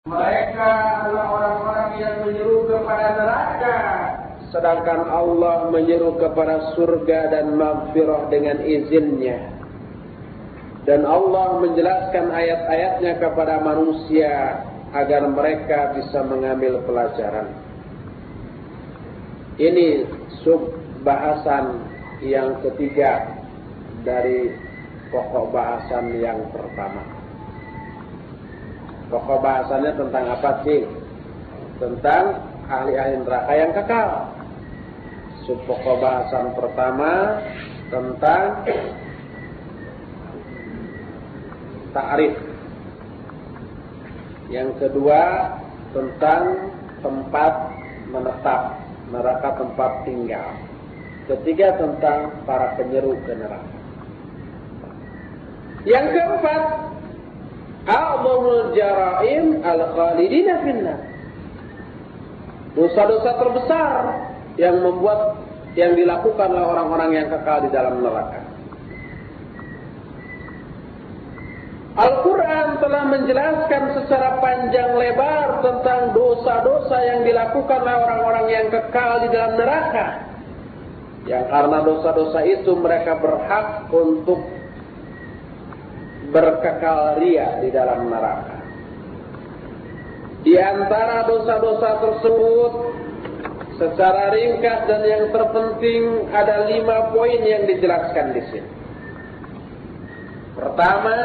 Mereka adalah orang-orang yang menyeru kepada neraka, sedangkan Allah menyeru kepada surga dan maghfirah dengan izinnya. Dan Allah menjelaskan ayat-ayatnya kepada manusia agar mereka bisa mengambil pelajaran. Ini sub-bahasan yang ketiga dari pokok bahasan yang pertama. Pokok bahasannya tentang apa sih? Tentang ahli-ahli neraka yang kekal. Pokok bahasan pertama tentang ta'rif. Yang kedua tentang tempat menetap, neraka tempat tinggal. Ketiga tentang para penyeru ke neraka. Yang keempat, a'zamul jara'im al-khalidina finnar. Dosa-dosa terbesar yang dilakukan oleh orang-orang yang kekal di dalam neraka. Al-Quran telah menjelaskan secara panjang lebar tentang dosa-dosa yang dilakukan oleh orang-orang yang kekal di dalam neraka. Yang karena dosa-dosa itu mereka berhak untuk berkekal ria di dalam neraka. Di antara dosa-dosa tersebut, secara ringkas dan yang terpenting ada 5 poin yang dijelaskan di sini. Pertama,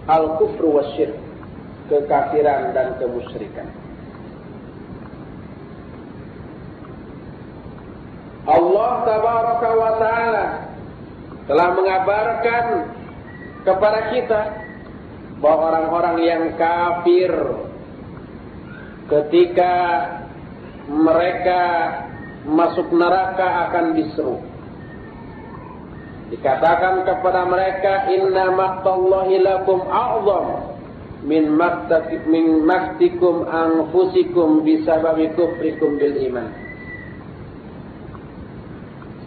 al-kufru wasyirk, kekafiran dan kemusyrikan. Allah tabaraka wa ta'ala telah mengabarkan kepada kita bahwa orang-orang yang kafir ketika mereka masuk neraka akan diseru. Dikatakan kepada mereka, inna maqtallahi lakum a'zam min maqtikum anfusikum bisababi kufrikum bil iman.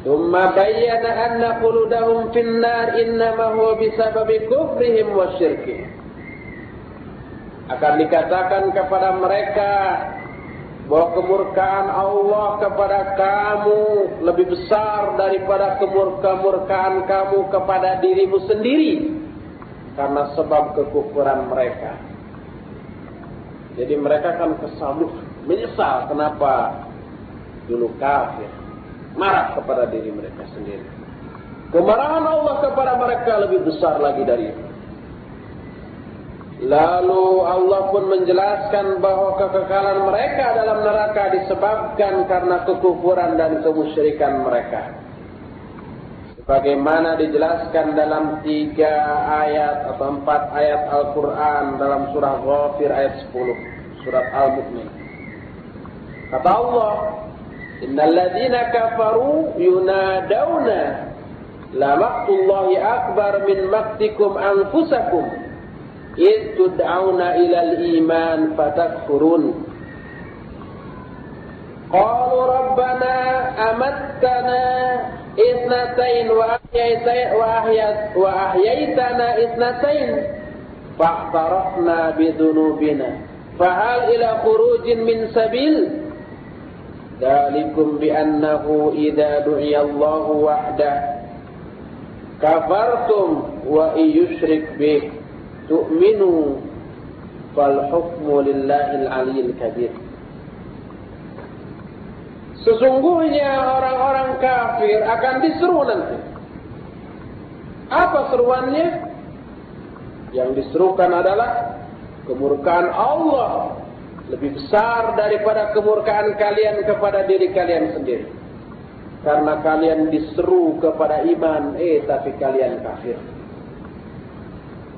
Thumma bayyana anna khuludahum finnar innama huwa bisababi kufrihim wa syirkihim. Akan dikatakan kepada mereka bahwa kemurkaan Allah kepada kamu lebih besar daripada kemurkaan kamu kepada dirimu sendiri karena sebab kekufuran mereka. Jadi mereka akan kesal, menyesal kenapa dulu kafir, marah kepada diri mereka sendiri. Kemarahan Allah kepada mereka lebih besar lagi dari itu. Lalu Allah pun menjelaskan bahwa kekekalan mereka dalam neraka disebabkan karena kekufuran dan kemusyrikan mereka. Sebagaimana dijelaskan dalam 3 ayat atau 4 ayat Al-Quran dalam surah Ghafir ayat 10, surat Al-Mu'min. Kata Allah, innal ladzina kafaru yunadawna la maqtullahi akbar min maqtikum anfusakum id tud'auna ilal iman fatakfurun. Qalu rabbana amattana isnatain wa ahyaitana isnatain fa'tarafna bidhunubina fahal ila khurujin min sabil. Dzalikum bi'annahu idza du'iya Allahu wahdah kafartum wa yusyrik bih tu'minu fal hukmu lillahil aliyil kabir. Sesungguhnya orang-orang kafir akan diseru nanti. Apa seruannya? Yang diserukan adalah kemurkaan Allah lebih besar daripada kemurkaan kalian kepada diri kalian sendiri. Karena kalian diseru kepada iman, tapi kalian kafir.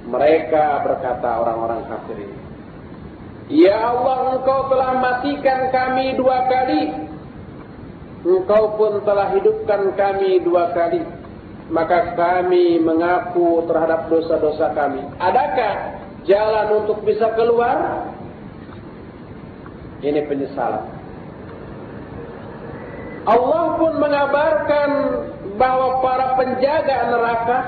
Mereka berkata, orang-orang kafir ini, ya Allah, Engkau telah matikan kami 2 kali. Engkau pun telah hidupkan kami 2 kali. Maka kami mengaku terhadap dosa-dosa kami. Adakah jalan untuk bisa keluar? Ini penyesalan. Allah pun mengabarkan bahwa para penjaga neraka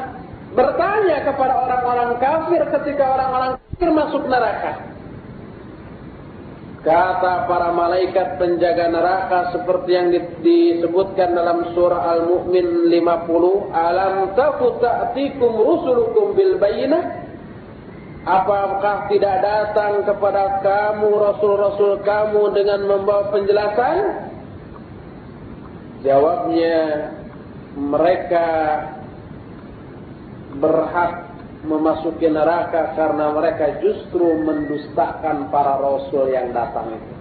bertanya kepada orang-orang kafir ketika orang-orang kafir masuk neraka. Kata para malaikat penjaga neraka seperti yang disebutkan dalam surah Al-Mu'min 50, alam taku ta'tikum rusulukum bil bayyinah? Apakah tidak datang kepada kamu rasul-rasul kamu dengan membawa penjelasan? Jawabnya, mereka berhak memasuki neraka karena mereka justru mendustakan para rasul yang datang itu.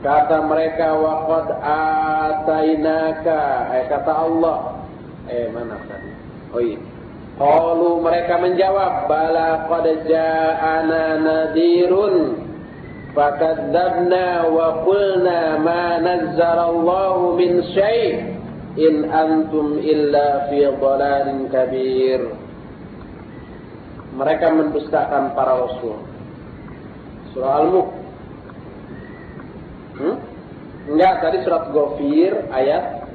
Kata mereka, waqad atainaka, kata Allah, mana tadi? Oh iya. Qalu, mereka menjawab, bala qad ja'ana nadhirun fakadzabna wa qulna ma nazzarallahu min syai'. In antum illa fi dhalalin kabir. Mereka mendustakan para rasul. Surah Al-Mulk. Enggak, tadi surat Ghafir ayat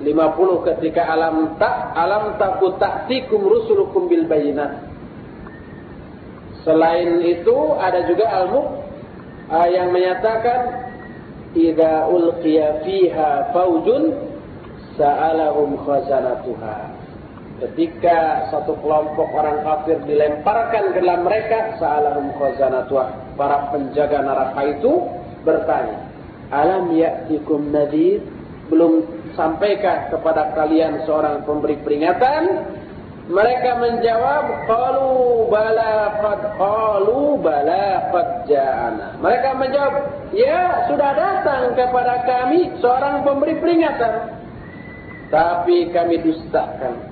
50 ketika alam taku ta'tikum rusulukum bil bayyinah. Selain itu ada juga Al-Mulk yang menyatakan idza ulqiya fiha faujun sa'alahum khazanatuha. Ketika satu kelompok orang kafir dilemparkan ke dalam mereka, sa'alahum khazanatuha, para penjaga neraka itu bertanya, alam ya'tikum nadhir? Belum sampaikah kepada kalian seorang pemberi peringatan? Mereka menjawab, qalu bala qad ja'ana. Mereka menjawab, ya sudah datang kepada kami seorang pemberi peringatan, tapi kami dustakan.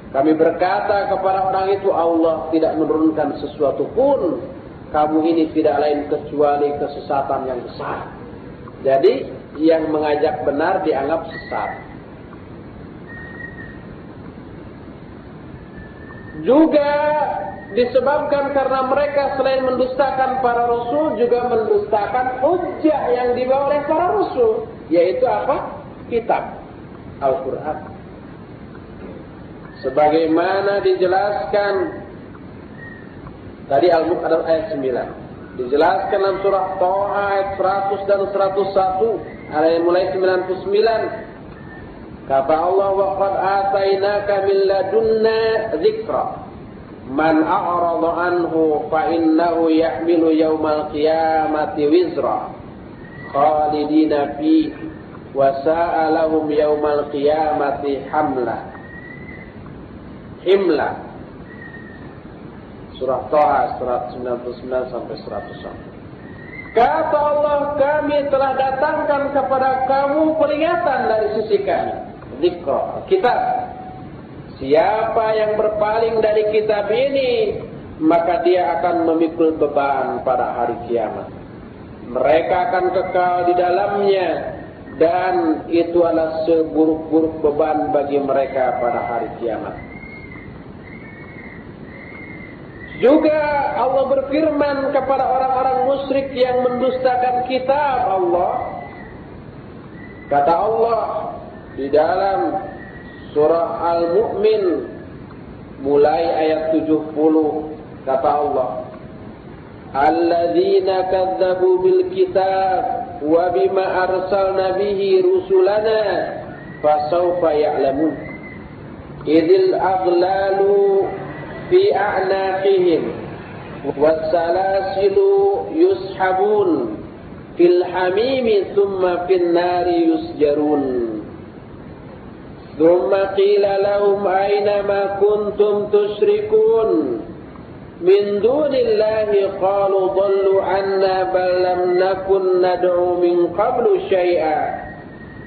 Kami berkata kepada orang itu, Allah tidak menurunkan sesuatu pun. Kamu ini tidak lain kecuali kesesatan yang besar. Jadi yang mengajak benar dianggap sesat. Juga disebabkan karena mereka selain mendustakan para rasul, juga mendustakan hujjah yang dibawa oleh para rasul. Yaitu apa? Kitab Al-Quran. Sebagaimana dijelaskan tadi Al-Mulk ayat 9. Dijelaskan dalam surah Thaha ayat 100 dan 101, ayat mulai 99. Kata Allah, wa qad atainaka min ladunna dzikra man a'rada anhu fa innahu yahmilu yaumal qiyamati wizra khalidina fihi wa sa'alahum yaumal qiyamati himla. Surah Thaha 199 sampai 101. Kata Allah, kami telah datangkan kepada kamu peringatan dari sisi kami. Dzikra, kitab. Siapa yang berpaling dari kitab ini, maka dia akan memikul beban pada hari kiamat. Mereka akan kekal di dalamnya, dan itu adalah seburuk-buruk beban bagi mereka pada hari kiamat. Juga Allah berfirman kepada orang-orang musyrik yang mendustakan kitab Allah. Kata Allah di dalam surah Al-Mu'min mulai ayat 70, kata Allah, alladzina kadzabu bil kitab wa bima arsalna bihi rusulana fasawfa ya'lamun idil aghlalu fi a'naqihim wassalasilu yushabun fil hamimi thumma fin nari yusjarun thumma qila lahum aina ma kuntum tusyrikun min dunillahi qalu dhallu anna bal lam nakun nad'u min qablu syai'a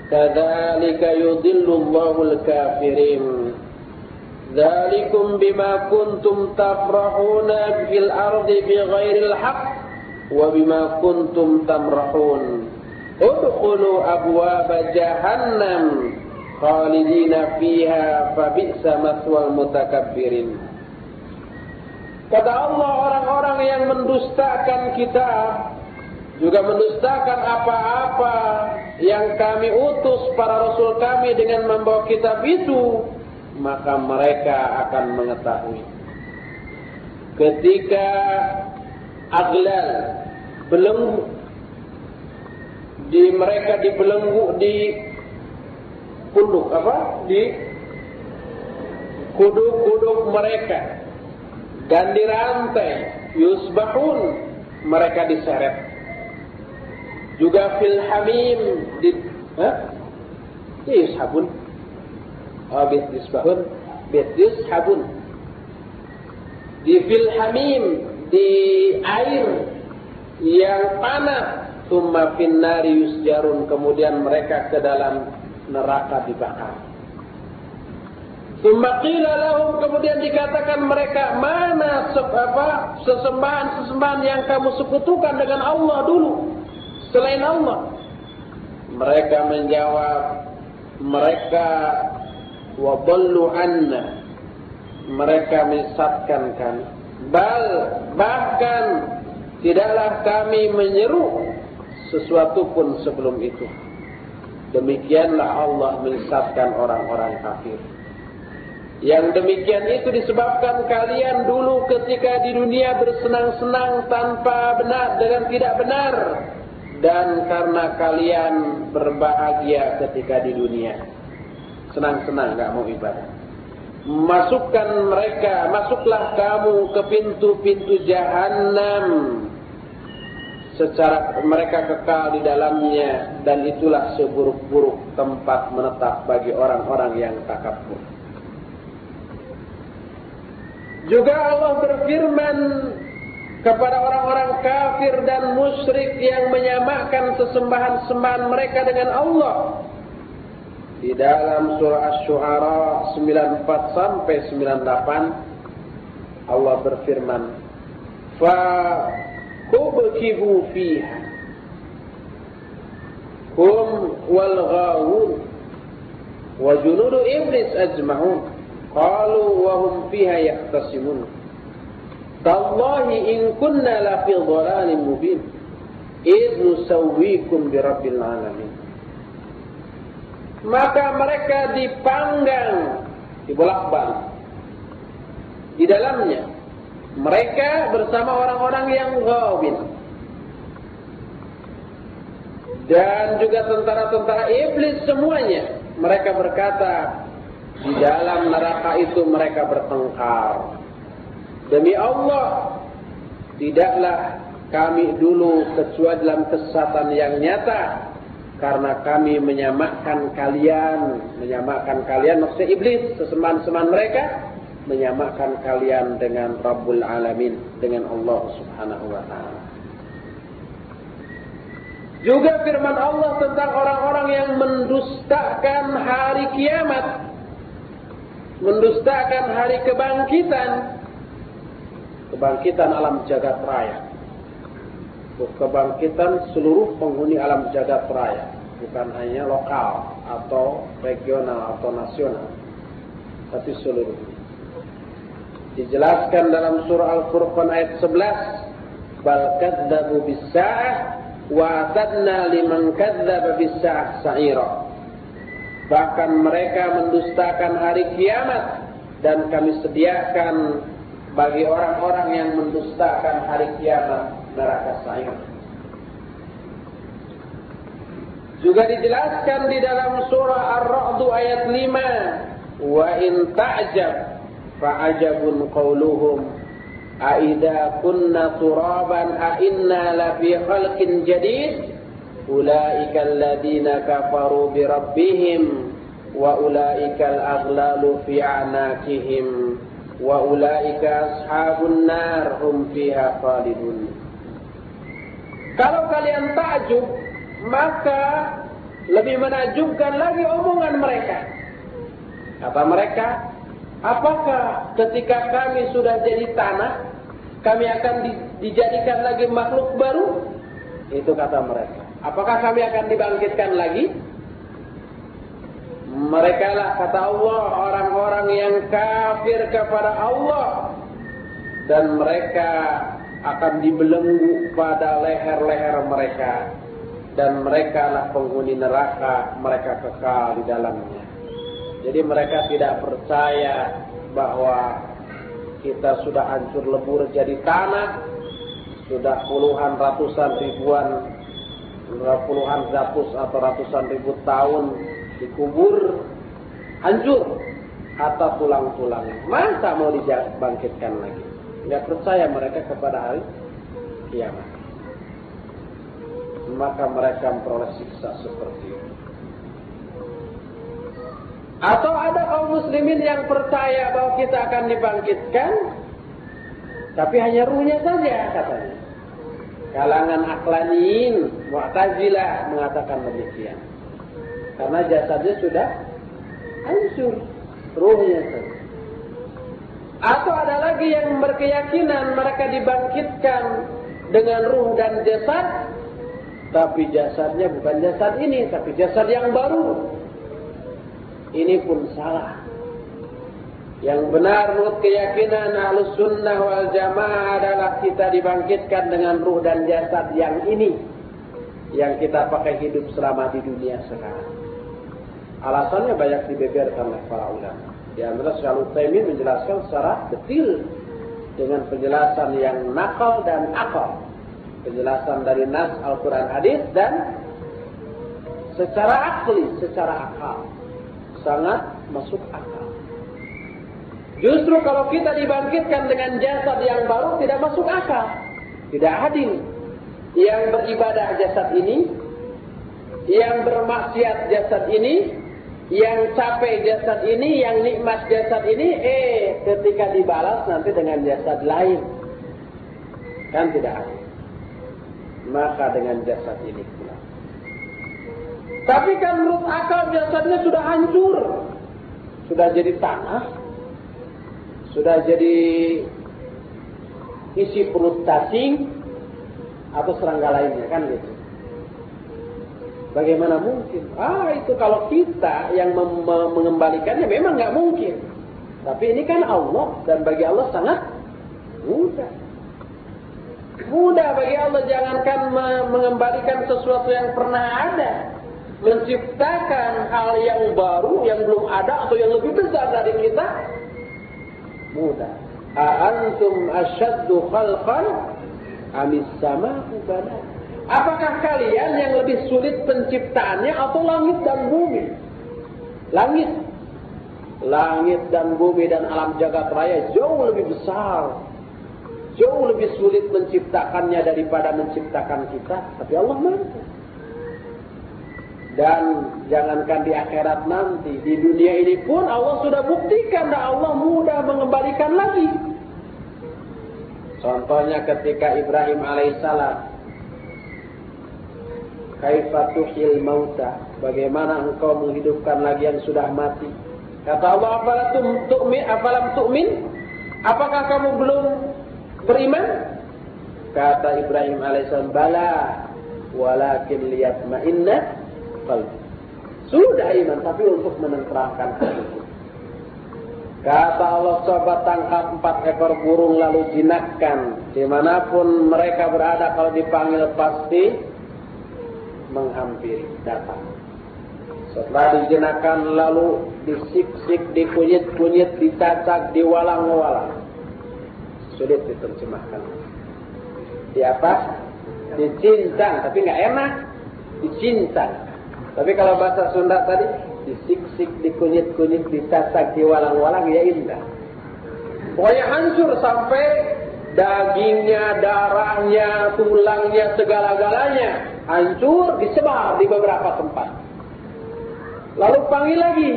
kadzalika yudhillu Allahul kafirin. Dzalikum bima kuntum tafrahuna fil ardi bighairil haqq wa bima kuntum tamrahun. Udkhulu abwaaba jahannam khalidina fiha fabi'sa mathwal mutakabbirin. Kata Allah, orang-orang yang mendustakan kitab juga mendustakan apa-apa yang kami utus para rasul kami dengan membawa kitab itu, maka mereka akan mengetahui ketika aglal, belenggu. Mereka dibelenggu di punduk di kuduk-kuduk mereka, dan dirantai. Yusbahun, mereka diseret. Juga fil hamim yushabun. Bit yusbahun, bit yushabun. Di fil hamim, di air yang panas. Tsumma fin nari yusjarun, kemudian mereka ke dalam neraka dibakar. Tsumma qila lahum, kemudian dikatakan mereka, mana sesembahan yang kamu sekutukan dengan Allah dulu selain Allah? Mereka menjawab, mereka wadallu anna, mereka menyesatkan kami. Bahkan tidaklah kami menyeru sesuatu pun sebelum itu. Demikianlah Allah menyesatkan orang-orang kafir. Yang demikian itu disebabkan kalian dulu ketika di dunia bersenang-senang tanpa benar, dengan tidak benar, dan karena kalian berbahagia ketika di dunia, senang-senang, nggak mau ibadah. Masuklah kamu ke pintu-pintu Jahannam, secara mereka kekal di dalamnya, dan itulah seburuk-buruk tempat menetap bagi orang-orang yang takabur. Juga Allah berfirman kepada orang-orang kafir dan musyrik yang menyamakan sesembahan-sembahan mereka dengan Allah. Di dalam surah Asy-Syu'ara 94 sampai 98 Allah berfirman, kubkibu fiha hum wal ghawun wa junudu iblis ajma'un qalu wa hum fiha yahtasimun tallahi in kunna la fi dhalalin mubin idh nusawwikum bi rabbil alamin. Maka mereka dipanggang, dibolak-balik di dalamnya, mereka bersama orang-orang yang ghawin dan juga tentara-tentara iblis semuanya. Mereka berkata, di dalam neraka itu mereka bertengkar, demi Allah tidaklah kami dulu kecuali dalam kesesatan yang nyata, karena kami menyamakan kalian maksudnya iblis, sesembahan-sembahan mereka, menyamakan kalian dengan Rabbul Alamin, dengan Allah Subhanahu wa ta'ala. Juga firman Allah tentang orang-orang yang mendustakan hari kiamat, mendustakan hari kebangkitan alam jagat raya, kebangkitan seluruh penghuni alam jagat raya, bukan hanya lokal atau regional atau nasional, tapi seluruh. Dijelaskan dalam surah Al-Furqan ayat 11, bal kadzabu bis-sa'ah wa atadna liman kadzdzaba bis-sa'ah sa'ira. Bahkan mereka mendustakan hari kiamat, dan kami sediakan bagi orang-orang yang mendustakan hari kiamat neraka sa'ir. Juga dijelaskan di dalam surah Ar-Ra'd ayat 5, wa in ta'jab fa'ajabun qawluhum a'idha kunna turaban a'inna lafi khalqin jadid ulaika alladhina kafaru bi rabbihim wa ulaika al-aghlalu fi a'naqihim wa ulaika ashabun nar hum fiha khalidun. Kalau kalian takjub, maka lebih menakjubkan lagi omongan mereka. Kata mereka, apakah ketika kami sudah jadi tanah, kami akan dijadikan lagi makhluk baru? Itu kata mereka. Apakah kami akan dibangkitkan lagi? Mereka lah, kata Allah, orang-orang yang kafir kepada Allah, dan mereka akan dibelenggu pada leher-leher mereka, dan mereka lah penghuni neraka, mereka kekal di dalamnya. Jadi mereka tidak percaya bahwa kita sudah hancur lebur jadi tanah, sudah puluhan, ratusan, ribuan, puluhan ratus atau ratusan ribu tahun dikubur, hancur atau tulang-tulangnya. Masa mau dibangkitkan lagi? Tidak percaya mereka kepada hari kiamat. Maka mereka memperoleh siksa seperti itu. Atau ada kaum muslimin yang percaya bahwa kita akan dibangkitkan, tapi hanya ruhnya saja katanya. Kalangan Aqlaniyin, Mu'tazilah mengatakan demikian. Karena jasadnya sudah hancur, ruhnya saja. Atau ada lagi yang berkeyakinan mereka dibangkitkan dengan ruh dan jasad, tapi jasadnya bukan jasad ini, tapi jasad yang baru. Ini pun salah. Yang benar menurut keyakinan Ahlus Sunnah wal Jamaah adalah kita dibangkitkan dengan ruh dan jasad yang ini, yang kita pakai hidup selama di dunia sekarang. Alasannya banyak dibeberkan oleh para ulama. Di antara Syekh Al-Utsaimin menjelaskan secara detail dengan penjelasan yang nakal dan akal. Penjelasan dari nas Al-Quran hadis dan secara akli, secara akal. Sangat masuk akal. Justru kalau kita dibangkitkan dengan jasad yang baru tidak masuk akal. Tidak adil. Yang beribadah jasad ini, yang bermaksiat jasad ini, yang capek jasad ini, yang nikmat jasad ini, ketika dibalas nanti dengan jasad lain. Kan tidak adil. Maka dengan jasad ini pula. Tapi kan menurut akal jasadnya sudah hancur. Sudah jadi tanah. Sudah jadi isi perut cacing atau serangga lainnya, kan gitu. Bagaimana mungkin? Itu kalau kita yang mengembalikannya memang nggak mungkin. Tapi ini kan Allah, dan bagi Allah sangat mudah. Mudah bagi Allah, jangankan mengembalikan sesuatu yang pernah ada. Menciptakan hal yang baru, yang belum ada atau yang lebih besar dari kita, mudah. A'antum asyaddu khalqan amis sama'u banat. Apakah kalian yang lebih sulit penciptaannya atau langit dan bumi? Langit dan bumi dan alam jagat raya jauh lebih besar. Jauh lebih sulit menciptakannya daripada menciptakan kita. Tapi Allah mampu. Dan jangankan di akhirat nanti, di dunia ini pun Allah sudah buktikan dan Allah mudah mengembalikan lagi. Contohnya ketika Ibrahim alaihissalam, kaifa tuhil mauta, bagaimana engkau menghidupkan lagi yang sudah mati. Kata Allah, afalam tu'min, apakah kamu belum beriman? Kata Ibrahim alaihissalam, bala, walakin liyatma'inna qalbi. Sudah iman, tapi untuk menenteramkan hati. Kata Allah, coba tangkap 4 ekor burung lalu jinakkan. Dimanapun mereka berada, kalau dipanggil pasti menghampiri, datang. Setelah dijinakkan lalu disik-sik, dikunyit-kunyit, dicacak, diwalang-walang. Sulit diterjemahkan. Di apa? Dicincang, tapi nggak enak. Dicincang. Tapi kalau bahasa Sunda tadi, disik-sik, dikunyit-kunyit, dicacak, diwalang-walang, ya indah. Pokoknya hancur sampai dagingnya, darahnya, tulangnya, segala-galanya hancur, disebar di beberapa tempat. Lalu panggil lagi,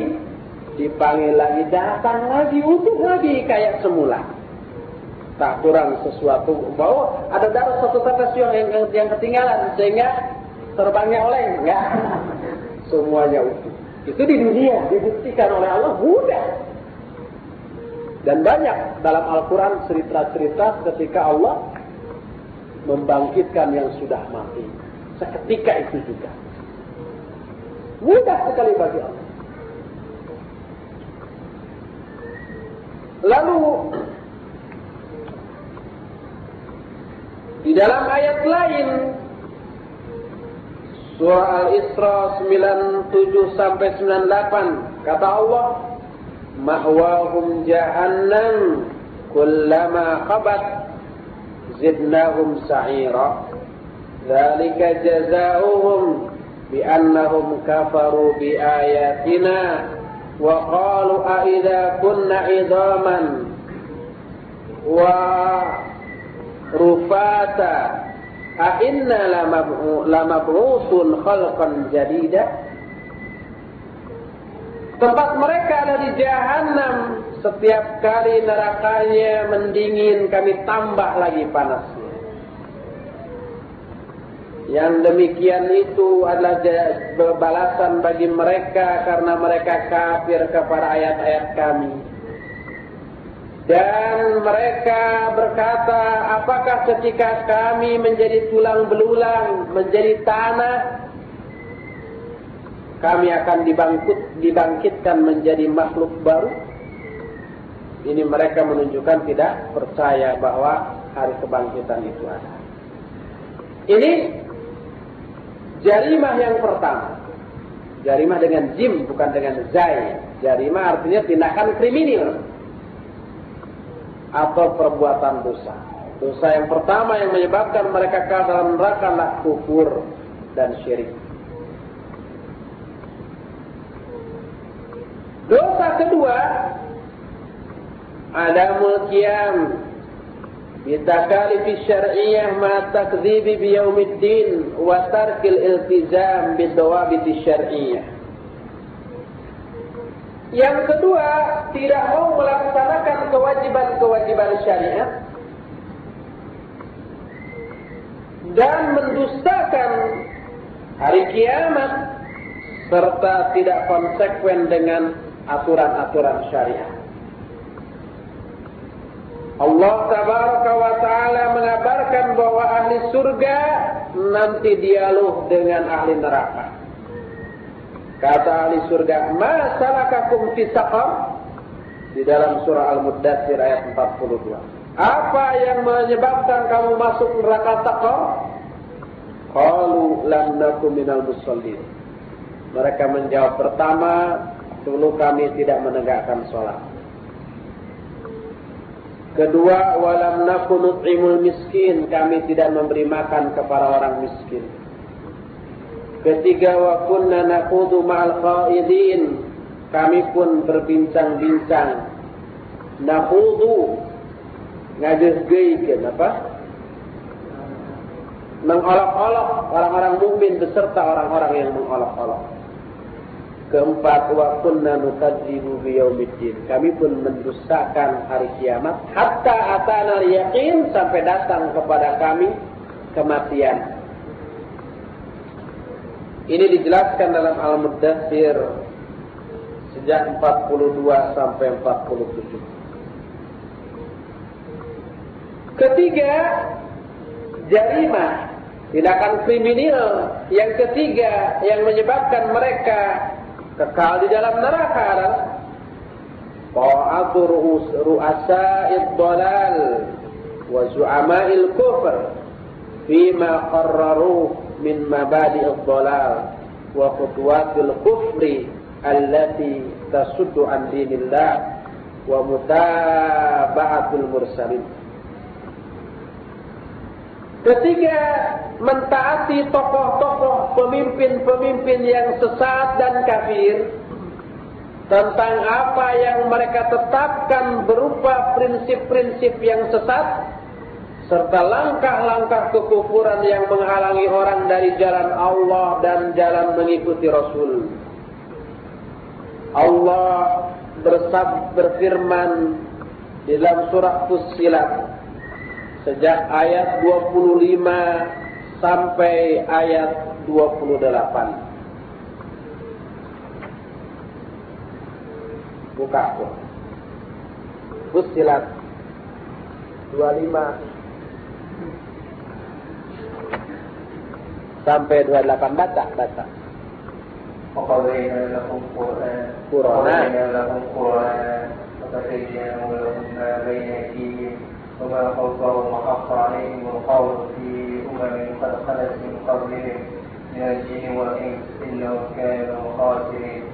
dipanggil lagi, datang lagi, utuh lagi kayak semula. Tak kurang sesuatu, bahwa ada darah satu tetes yang ketinggalan sehingga terbangnya oleng, enggak. Semuanya utuh. Itu di dunia dibuktikan oleh Allah mudah. Dan banyak dalam Al-Quran cerita-cerita ketika Allah membangkitkan yang sudah mati. Seketika itu juga. Mudah sekali bagi Allah. Lalu di dalam ayat lain, Surah Al-Isra 97 sampai 98, kata Allah, ma'wahum jahannam kullama khabat zidnahum sa'ira. Dzalika jazaohum bi'annahum kafaru biayatina wa qalu a idza kunna idhaman wa rufata a inna lamab'utsun khalqan jadida. Tempat mereka ada di Jahannam. Setiap kali nerakanya mendingin, kami tambah lagi panasnya. Yang demikian itu adalah balasan bagi mereka karena mereka kafir kepada ayat-ayat kami. Dan mereka berkata, apakah ketika kami menjadi tulang belulang, menjadi tanah, kami akan dibangkitkan menjadi makhluk baru? Ini mereka menunjukkan tidak percaya bahwa hari kebangkitan itu ada. Ini jarimah yang pertama. Jarimah dengan jim, bukan dengan zai. Jarimah artinya tindakan kriminal atau perbuatan dosa. Dosa yang pertama yang menyebabkan mereka ke dalam neraka adalah kufur dan syirik. Dosa kedua, adamul qiyam bitakalifi syar'iyyah ma takdzibi biyaumiddin wa tarkil iltizam bidawabiti syar'iyyah. Yang kedua, tidak mau melaksanakan kewajiban-kewajiban syariat dan mendustakan hari kiamat serta tidak konsekuen dengan aturan-aturan syariat. Allah tabaraka wa ta'ala mengabarkan bahwa ahli surga nanti dialog dengan ahli neraka. Kata ahli surga, ma salakakum fi saqar? Di dalam surah Al-Muddatsir ayat 42. Apa yang menyebabkan kamu masuk neraka saqar? Qalu lam nakum minal musallin. Mereka menjawab, pertama, dulu kami tidak menegakkan sholat. Kedua, walam nakun nut'imul miskin, kami tidak memberi makan kepada orang miskin. Ketiga, wa kunna naqudu ma'al qaidin, kami pun berbincang-bincang. Naqudu ngajeugeuykeun apa? Mengolok-olok orang-orang mukmin beserta orang-orang yang mengolok-olok. Keempat, wa kunna nukadzibu biyaumiddin, kami pun mendustakan hari kiamat hatta atana al-yaqin, sampai datang kepada kami kematian. Ini dijelaskan dalam Al-Muddatsir sejak 42 sampai 47. Ketiga, jarimah, tindakan kriminal yang ketiga yang menyebabkan mereka kekal di dalam neraka adalah ta'atu ru'asa'id dhalal wa zu'ama'il kufr fima qarraru min mabadi'id dhalal wa khutuwatil kufri allati tasuddu an dinillah wa mutaba'atul mursalin. Ketiga, mentaati tokoh-tokoh pemimpin-pemimpin yang sesat dan kafir tentang apa yang mereka tetapkan berupa prinsip-prinsip yang sesat serta langkah-langkah kekufuran yang menghalangi orang dari jalan Allah dan jalan mengikuti Rasul. Allah berfirman di dalam surah Fussilat sejak ayat 25 sampai ayat 28. Buka tuh. Fussilat 25 sampai 28, baca. وقضينا لهم قرآن وقضينا لهم ما بين أيديهم وما خلفهم وحق عليهم القول في قد خلت من قبلهم من الجن والإنس إنهم كانوا خاسرين.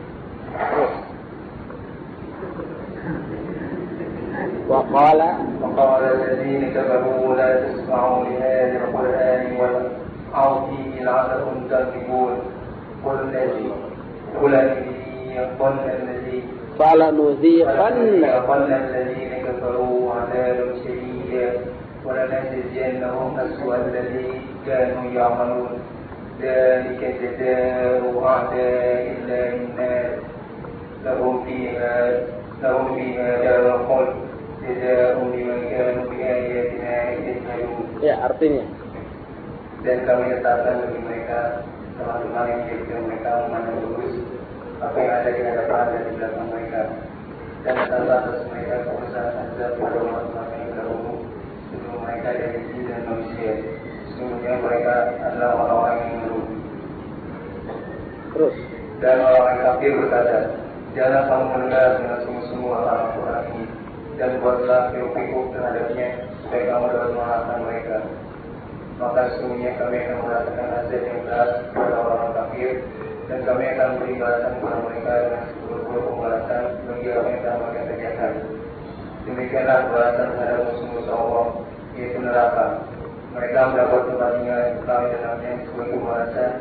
وقال وقال الذين كفروا لا تسمعوا لهذا القرآن والغوا فيه لعلكم تغلبون قل فلنذيقن الذين كفروا عذابا شديدا ولنجزينهم أسوأ الذي كانوا يعملون ذلك جزاء أعداء الله النار لهم فيها دار الخلد جزاء بما كانوا بآياتنا يجحدون. Ya, artinya. Dan kami letakkan bagi mereka teman-teman yang menjadikan mereka memandang lurus apa yang ada di hadapan dan di belakang mereka, dan datanglah atas mereka kebesaran azab pada umat-umat yang dahulu sebelum mereka dari jin dan manusia. Sesungguhnya mereka adalah orang-orang yang merugi. Terus. Dan orang kafir berkata, jangan kamu mendengar dengan sungguh-sungguh Al-Quran ini, dan buatlah hiruk-pikuk terhadapnya supaya kamu dapat mengalahkan mereka. Maka sesungguhnya kami akan merasakan azab yang berat kepada orang-orang kafir, dan kami akan beri balasan kepada mereka dengan seluruh pembalasan bagi apa yang telah mereka kerjakan. Demikianlah balasan terhadap musuh-musuh Allah, yaitu neraka. Mereka mendapat tempat tinggal yang kekal di dalamnya sebagai balasan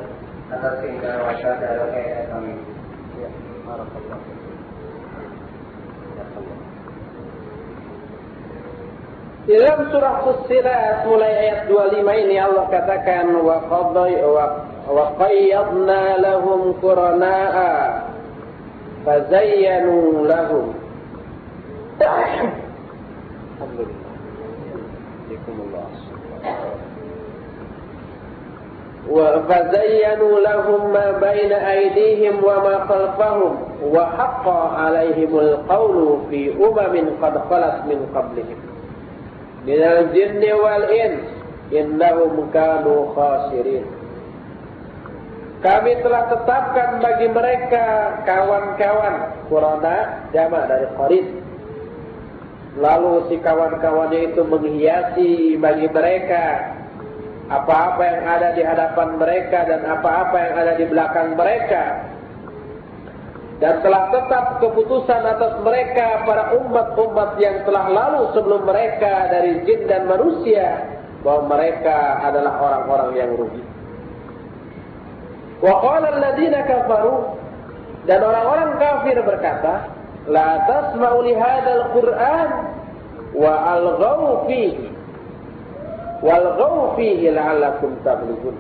atas keinginan mereka terhadap ayat kami. Di dalam surah Fussilat mulai ayat 25 ini Allah katakan wa qayyadna lahum qurana'a fazayyanu lahum. Alhamdulillah. Wa fazayyanu lahum ma baina aydihim wa ma khalfahum wa haqqa 'alaihimul qawlu fi umamin qad khalat min qablihim minal jinni wal ins innahum kanu khasirin. Kami telah tetapkan bagi mereka kawan-kawan, qurana jamak dari qarin. Lalu si kawan-kawannya itu menghiasi bagi mereka apa-apa yang ada di hadapan mereka dan apa-apa yang ada di belakang mereka. Dan telah tetap keputusan atas mereka para umat-umat yang telah lalu sebelum mereka dari jin dan manusia bahwa mereka adalah orang-orang yang rugi. Wa qala alladziina kafaru, dan orang-orang kafir berkata, la tasma'u li hadzal qur'an wa alghaw fihi walghaw fihi la'allakum taghlibun.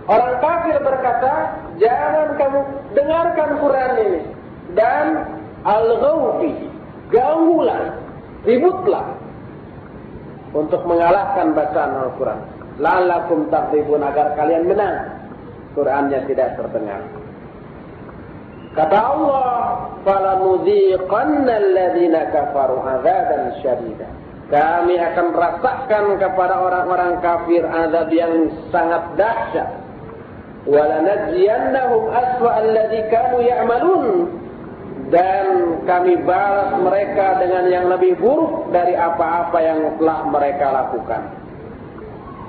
Orang kafir berkata, jangan kamu dengarkan Quran ini dan alghaw fihi, gaulah, ributlah untuk mengalahkan bacaan Al-Quran. La'allakum taghlibun, agar kalian menang. Qurannya tidak terdengar. Kata Allah, falanudziqanna alladziina kafaru 'adzaban syadidan. Kami akan rasakan kepada orang-orang kafir azab yang sangat dahsyat. Walanajziyannahum aswa alladzi kanu ya'malun, dan kami balas mereka dengan yang lebih buruk dari apa-apa yang telah mereka lakukan.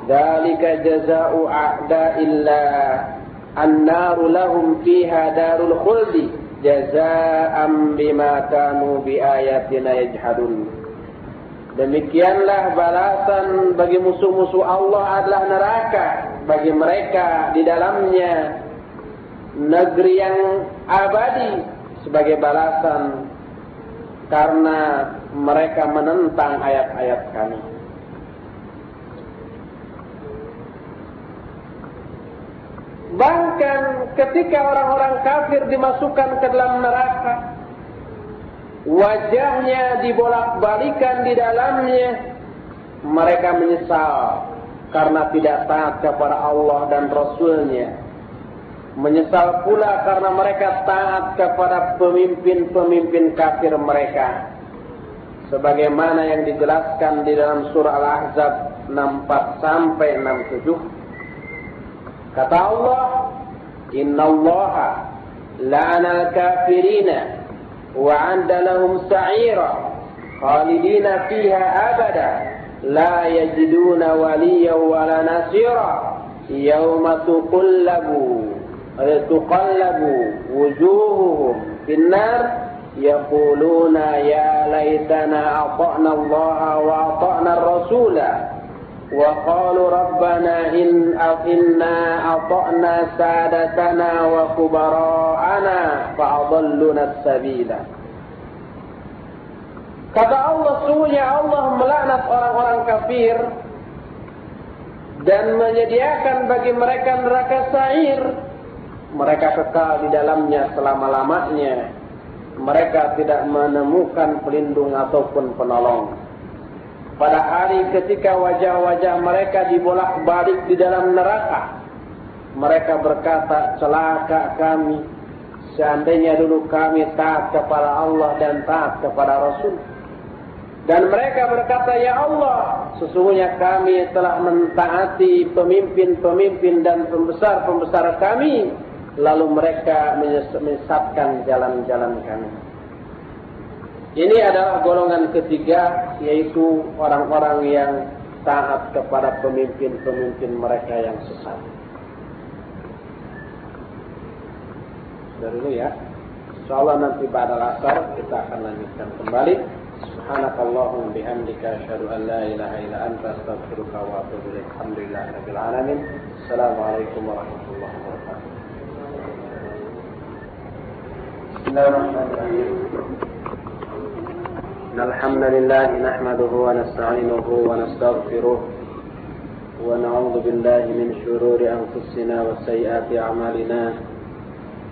Dzalika jazaa'u a'da'illah an-naru lahum fiha darul khuldi jazaa'an bima kanu biayatina yajhadun. Demikianlah balasan bagi musuh-musuh Allah adalah neraka, bagi mereka di dalamnya negeri yang abadi sebagai balasan karena mereka menentang ayat-ayat kami. Bahkan ketika orang-orang kafir dimasukkan ke dalam neraka, wajahnya dibolak-balikan di dalamnya, mereka menyesal karena tidak taat kepada Allah dan Rasul-Nya. Menyesal pula karena mereka taat kepada pemimpin-pemimpin kafir mereka. Sebagaimana yang dijelaskan di dalam surah Al-Ahzab 64 sampai 67. Kata Allah, Innallaha la'anal kafirina وَعَنْدَ لَهُمْ سَعِيرًا خَالِدِينَ فِيهَا أَبَدًا لَا يَجِدُونَ وَلِيًّا وَلَا نَصِيرًا يَوْمَ تُقَلَّبُ وُجُوهُهُمْ فِي النَّارِ yaquluna ya laitana ata'na Allah wa ata'na ar-rasula wa qalu rabbana inna ata'na sadatana wa kubara'ana fa'adalluna as-sabila. Kata Allah, sungguhnya Allah melaknat orang-orang kafir dan menyediakan bagi mereka neraka sa'ir. Mereka kekal di dalamnya selama-lamanya. Mereka tidak menemukan pelindung ataupun penolong. Pada hari ketika wajah-wajah mereka dibolak-balik di dalam neraka, mereka berkata, celaka kami, seandainya dulu kami taat kepada Allah dan taat kepada Rasul. Dan mereka berkata, ya Allah, sesungguhnya kami telah mentaati pemimpin-pemimpin dan pembesar-pembesar kami, lalu mereka menyesatkan jalan-jalan kami. Ini adalah golongan ketiga, yaitu orang-orang yang taat kepada pemimpin-pemimpin mereka yang sesat. Dari dulu ya. Insyaallah nanti pada asar kita akan lanjutkan kembali. Subhanakallahumma bihamdika asyhadu an la ilaha illa anta astaghfiruka wa atubu ilaik. Alhamdulillahirabbil alamin. Assalamualaikum warahmatullahi wabarakatuh. Bismillahirrahmanirrahim. Alhamdulillah nahmaduhu wa nasta'inuhu wa nastaghfiruh wa na'udzu billahi min shururi anfusina wa sayyiati a'malina.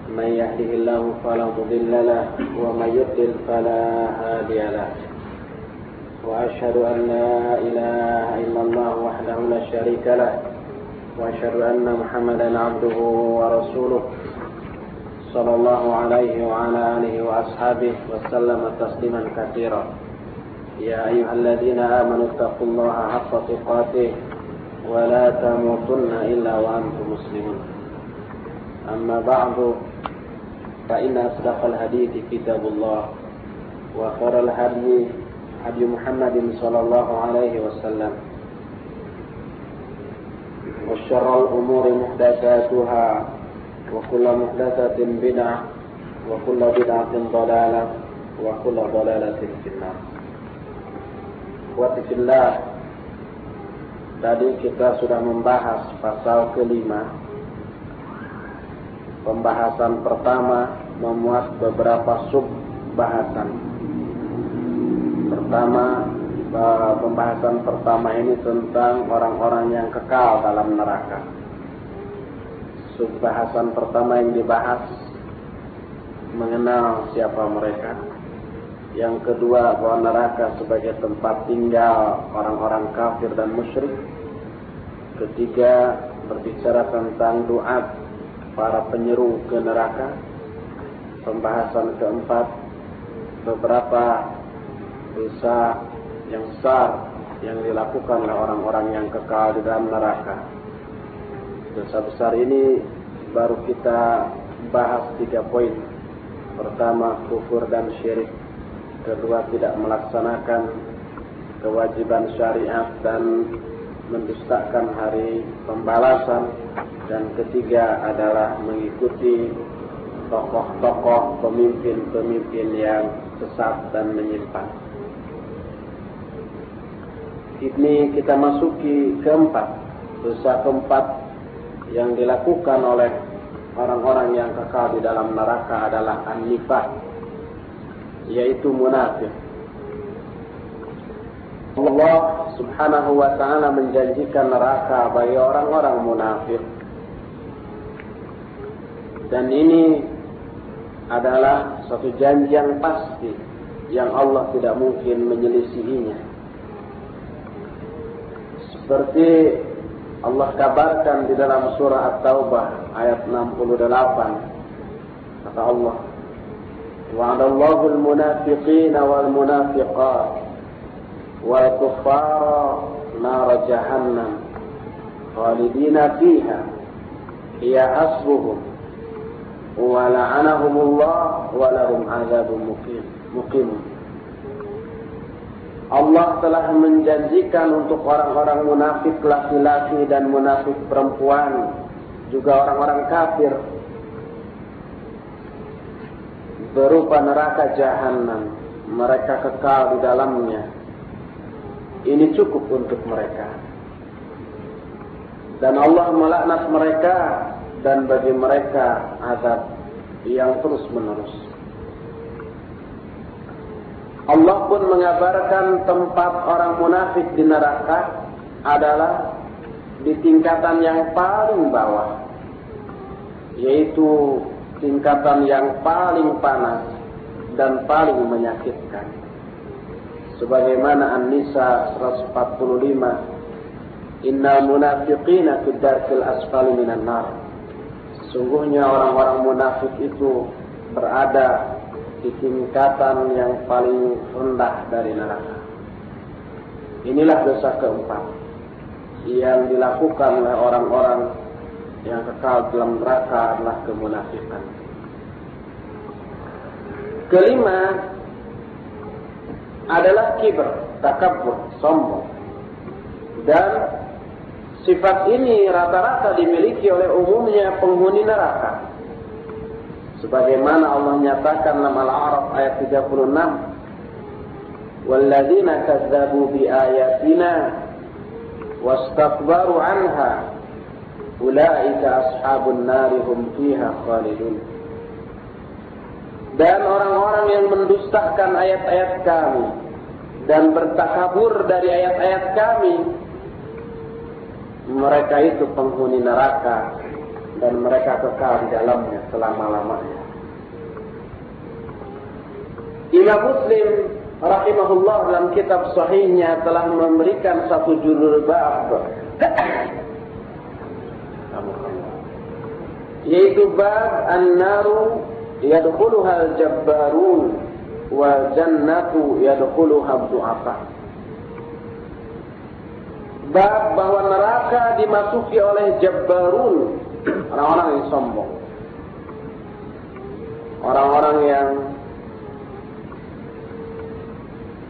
من يهده الله فلا مضل له ومن يضلل فلا هادي له وأشهد أن لا إله إلا الله وحده لا شريك له وأشهد أن محمدا عبده ورسوله صلى الله عليه وعلى آله وأصحابه وسلم تسليما كثيرا يا أيها الذين آمنوا اتقوا الله حق تقاته ولا تموتن إلا وأنتم مسلمون أما بعد فإن أصدق الحديث كتاب الله وخير الهدي هدي محمد صلى الله عليه وسلم وشر الأمور محدثاتها وكل محدثة بدعة وكل بدعة ضلالة وكل ضلالة في النار. Ikhwati fillah, tadi kita sudah membahas pasal kelima. Pembahasan pertama memuat beberapa sub-bahasan. Pembahasan pertama ini tentang orang-orang yang kekal dalam neraka. Sub-bahasan pertama yang dibahas mengenal siapa mereka. Yang kedua, bahwa neraka sebagai tempat tinggal orang-orang kafir dan musyrik. Ketiga, berbicara tentang doa para penyeru ke neraka. Pembahasan keempat, beberapa dosa yang besar yang dilakukan oleh orang-orang yang kekal di dalam neraka. Dosa besar ini baru kita bahas 3 poin. Pertama, kufur dan syirik. Kedua, tidak melaksanakan kewajiban syariat dan mendustakan hari pembalasan. Dan ketiga adalah mengikuti tokoh-tokoh pemimpin-pemimpin yang sesat dan menyimpang. Ini kita masuki keempat. Dosa keempat yang dilakukan oleh orang-orang yang kekal di dalam neraka adalah an-nifaq, yaitu munafik. Allah subhanahu wa ta'ala menjanjikan neraka bagi orang-orang munafik. Dan ini adalah suatu janji yang pasti yang Allah tidak mungkin menyelisihinya. Seperti Allah kabarkan di dalam surah At-Taubah ayat 68. Kata Allah, wa'adallahu al-munafiqina wal-munafiqat wal-kuffara nara jahannam khalidina fiha hiya hasbuhum wa la'anahumullah wa lahum 'adzabun muqim. Allah telah menjanjikan untuk orang-orang munafik laki-laki dan munafik perempuan, juga orang-orang kafir, berupa neraka jahanam, mereka kekal di dalamnya. Ini cukup untuk mereka. Dan Allah melaknat mereka, dan bagi mereka azab yang terus menerus. Allah pun mengabarkan tempat orang munafik di neraka adalah di tingkatan yang paling bawah, yaitu tingkatan yang paling panas dan paling menyakitkan. Sebagaimana An-Nisa 145, innal munafiqina fid darkil asfali minan nar. Sesungguhnya orang-orang munafik itu berada di tingkatan yang paling rendah dari neraka. Inilah dosa keempat yang dilakukan oleh orang-orang yang kekal dalam neraka adalah kemunafikan. Kelima adalah kibr, takabbur, sombong. Dan sifat ini rata-rata dimiliki oleh umumnya penghuni neraka. Sebagaimana Allah nyatakan dalam Al-A'raf ayat 36, "Walladzina kazzabu biayatina wastakbaru 'anha ulaika ashabun nari hum fiha khalidun." Dan orang-orang yang mendustakan ayat-ayat kami dan bertakabur dari ayat-ayat kami, mereka itu penghuni neraka dan mereka kekal di dalamnya selama-lamanya. Imam Muslim rahimahullah dalam kitab sahihnya telah memberikan satu judul bab, yaitu bab an-naru yadkhuluha al-jabbarun wa jannatu yadkhuluha ad-du'afa. Bab bahwa neraka dimasuki oleh jabbarun, orang-orang yang sombong, orang-orang yang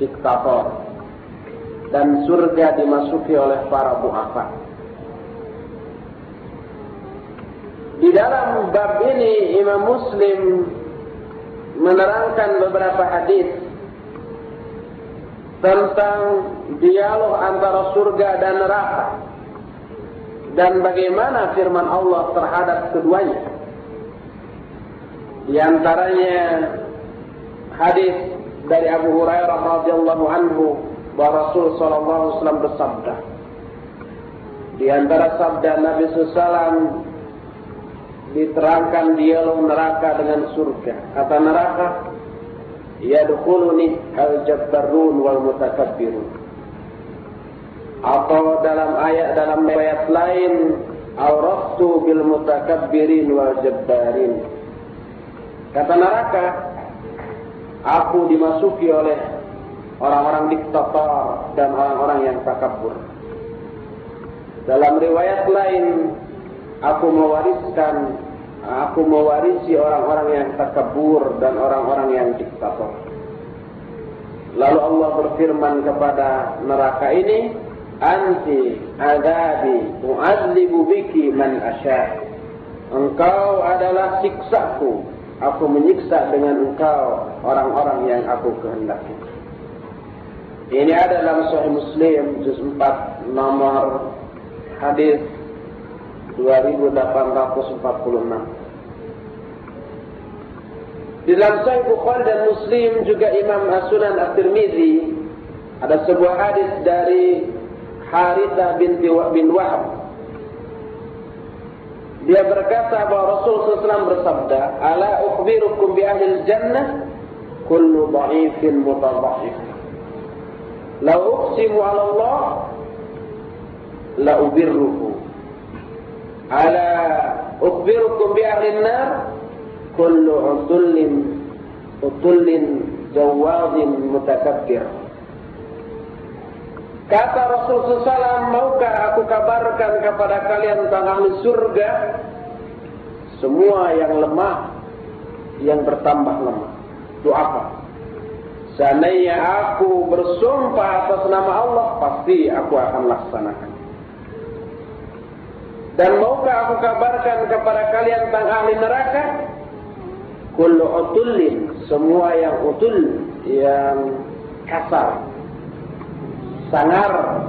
diktator, dan surga dimasuki oleh para du'afa. Di dalam bab ini Imam Muslim menerangkan beberapa hadis tentang dialog antara surga dan neraka dan bagaimana firman Allah terhadap keduanya. Di antaranya hadis dari Abu Hurairah radhiyallahu anhu bahwa Rasul sallallahu alaihi wasallam bersabda. Di antara sabda Nabi sallallahu diterangkan dialog neraka dengan surga. Kata neraka, yadkhuluni al-jabbarun wal mutakabbirun. Atau dalam ayat lain, awrastu bil mutakabbirin wal jabbarin. Kata neraka, aku dimasuki oleh orang-orang diktator dan orang-orang yang takabur. Dalam riwayat lain, aku mewarisi orang-orang yang takabur dan orang-orang yang diktator. Lalu Allah berfirman kepada neraka ini, anti adabi mu'adzibu biki man asya. Engkau adalah siksaku, aku menyiksa dengan engkau orang-orang yang aku kehendaki. Ini ada dalam Sahih Muslim juz 4 nomor hadis 2846. Di dalam Sahih Bukhari dan Muslim juga Imam As-Sunan At-Tirmidzi ada sebuah hadis dari Harithah bin Wahab. Dia berkata bahwa Rasul SAW bersabda, "Ala ukhbirukum bi ahlil jannah kullu dha'ifin mutadha'if. La uqsimu 'ala Allah la ubirruhu. Ala ukhbirukum bi ahlin nar kullu utullin jawadin mutakabbir." Kata Rasul SAW, maukah aku kabarkan kepada kalian tentang ahli surga? Semua yang lemah, yang bertambah lemah. Itu apa? Seandainya aku bersumpah atas nama Allah, pasti aku akan laksanakan. Dan maukah aku kabarkan kepada kalian tentang ahli neraka? Kullu utullin, semua yang utul, yang kasar, sangar,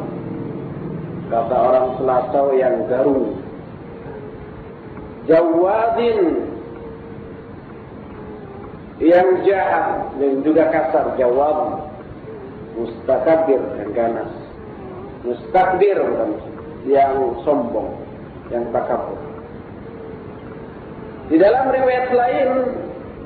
kata orang Selatau yang garung, jawadin, yang jahat, yang juga kasar, jawab, mustakbir, yang ganas, mustakbir, yang sombong, yang takabur. Di dalam riwayat lain,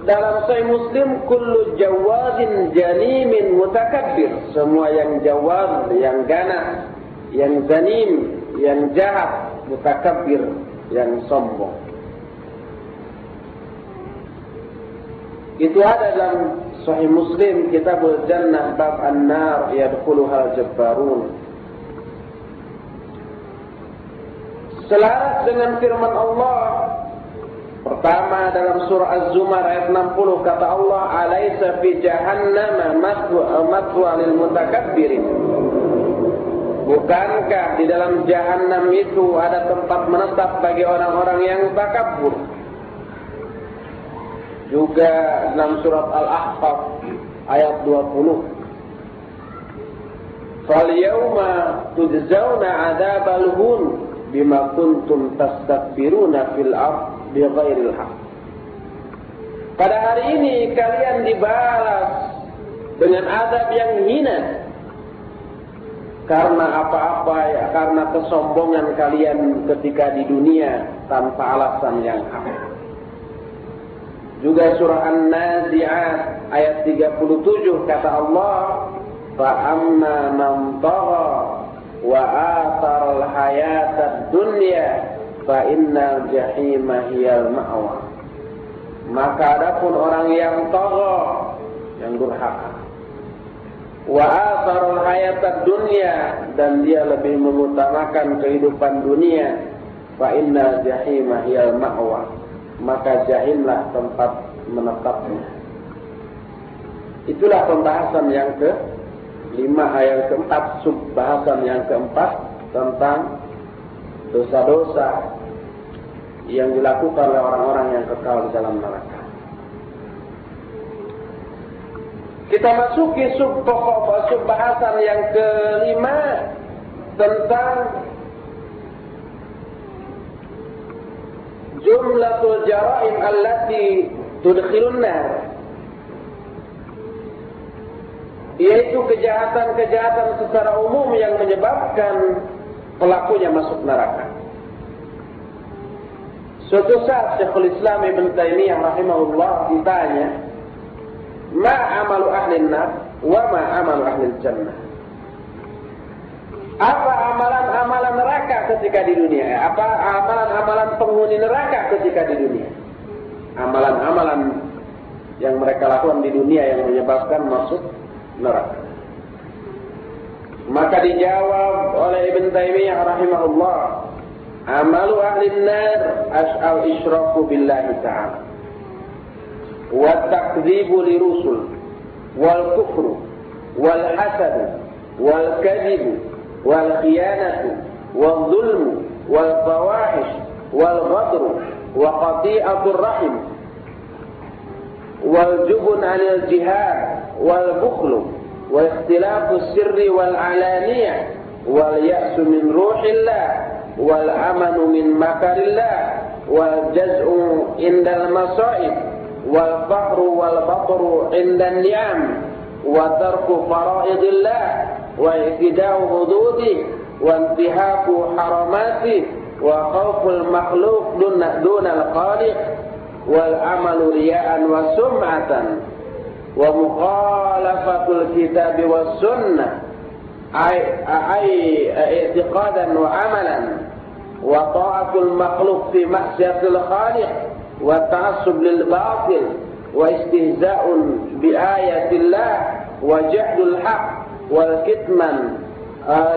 dalam Sahih Muslim, kullu jawadin janimin mutakabbir, semua yang jawad, yang ganas, yang zanim, yang jahat, mutakabbir, yang sombong. Itu ada dalam Sahih Muslim, Kitabul Jannah, bab an-nar yadkhuluha al-jabbarun. Selaras dengan firman Allah, pertama dalam surah Az-Zumar ayat 60, kata Allah, alaysa fi jahannama mathwa lil mutakabbirin. Bukankah di dalam jahannam itu ada tempat menetap bagi orang-orang yang takabur? Juga dalam surat Al-Ahqaf ayat 20, fal yawma tujzauna adzabal hun bima kuntum tastakbiruna fil ardh bighairil haqq. Pada hari ini kalian dibalas dengan azab yang hina karena apa-apa ya, karena kesombongan kalian ketika di dunia tanpa alasan yang hak. Juga surah An-Nazi'at ayat 37, kata Allah, fa'amma man tagha wa athara al-hayata ad-dunya fa innal jahima hiyal ma'wa. Maka adapun orang yang tagha, yang durhaka, wa athara al-hayata ad-dunya, dan dia lebih mengutamakan kehidupan dunia, fa innal jahima hiyal ma'wa, maka jahimlah tempat menetapnya. Itulah pembahasan yang ke-5, yang ke-4, subbahasan yang ke-4 tentang dosa-dosa yang dilakukan oleh orang-orang yang kekal di dalam neraka. Kita masuki subbahasan yang ke-5 tentang jumlatul jaraim allati tudkhilun nar, yaitu kejahatan-kejahatan secara umum yang menyebabkan pelakunya masuk neraka. Suatu saat Syekhul Islam Ibn Taimiyah rahimahullah ditanya, ma amalu ahli nar wa ma amalu ahli jannah. Apa amalan-amalan neraka ketika di dunia? Apa amalan-amalan penghuni neraka ketika di dunia? Amalan-amalan yang mereka lakukan di dunia yang menyebabkan masuk neraka. Maka dijawab oleh Ibn Taimiyah rahimahullah, amalu ahli nar al-isyraku billahi ta'ala wa takdzibu li rusul wal kufru wal hasad wal kadhibu wal khiyanatu wal zulmu wal fawahish wal ghadru wa qati'atur rahim wal jubun 'anil jihad wal bukhlu wa ikhtilafus sirri wal 'alaniyah wal ya'su min ruhillah wal amanu min makarillah wal jaz'u indal masa'ib wal fahru wal batru indan ni'am wa tarku fara'idillah wa i'tida'u hududi wa intihaku haramati wa khawful makhluk dunal khaliq wal amalu riya'an wa sum'atan wa mukhalafatul kitabi was sunnah ay i'tiqadan wa amalan wa ta'atul makhluk fi ma'siyatil khaliq wa ta'assub lil batil wa istihza'un bi ayatillah wa jahdul haqq wal kitman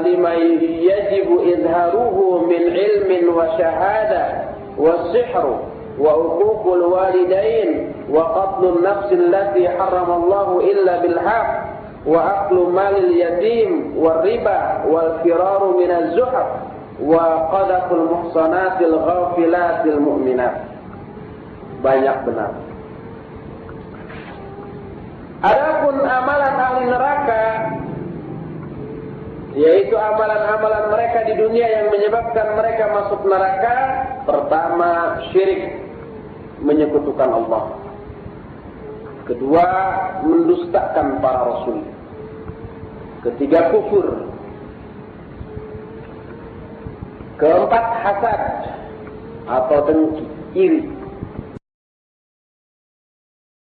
lima yajibu izharuhu min ilmin wa syahada wa sihru wa uququl walidain wa qatlun nafsi allati haramallahu illa bil haqq wa aklu malil yatim wal riba wal firaru minaz zuhab wa qadaful muhsanatil ghafilatil mu'minat. Banyak benar. Adapun amalan ahli neraka, yaitu amalan-amalan mereka di dunia yang menyebabkan mereka masuk neraka. Pertama, syirik, menyekutukan Allah. Kedua, mendustakan para rasul. Ketiga, kufur. Keempat, hasad atau dengki, iri.